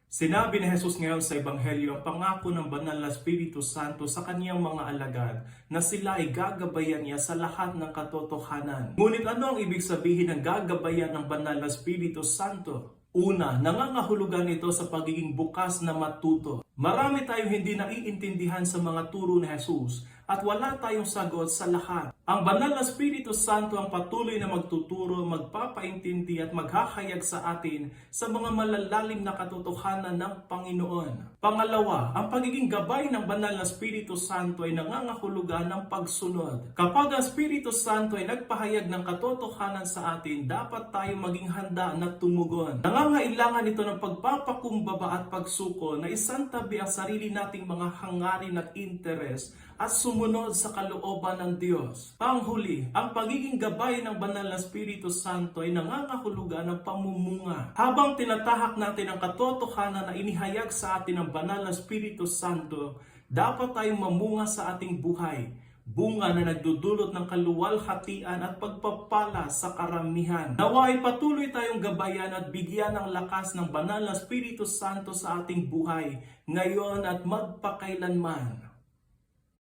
Sinabi ni Jesus ngayon sa Ebanghelyo ang pangako ng Banal na Espiritu Santo sa kaniyang mga alagad na sila ay gagabayan niya sa lahat ng katotohanan. Ngunit ano ang ibig sabihin ng gagabayan ng Banal na Espiritu Santo? Una, nangangahulugan ito sa pagiging bukas na matuto. Marami tayong hindi naiintindihan sa mga turo ni Jesus at wala tayong sagot sa lahat. Ang Banal na Espiritu Santo ang patuloy na magtuturo, magpapaintindi at maghahayag sa atin sa mga malalalim na katotohanan ng Panginoon. Pangalawa, ang pagiging gabay ng Banal na Espiritu Santo ay nangangahulugan ng pagsunod. Kapag ang Espiritu Santo ay nagpahayag ng katotohanan sa atin, dapat tayong maging handa na tumugon. Nangangailangan ito ng pagpapakumbaba at pagsuko na isantabi ang sarili nating mga hangarin at interes at sumunod sa kalooban ng Diyos. Panghuli, ang pagiging gabay ng Banal na Espiritu Santo ay nangangahulugan ng pamumunga. Habang tinatahak natin ang katotohanan na inihayag sa atin ng Banal na Espiritu Santo, dapat tayong mamunga sa ating buhay. Bunga na nagdudulot ng kaluwalhatian at pagpapala sa karamihan. Nawa ay patuloy tayong gabayan at bigyan ng lakas ng Banal na Espiritu Santo sa ating buhay, ngayon at magpakailanman.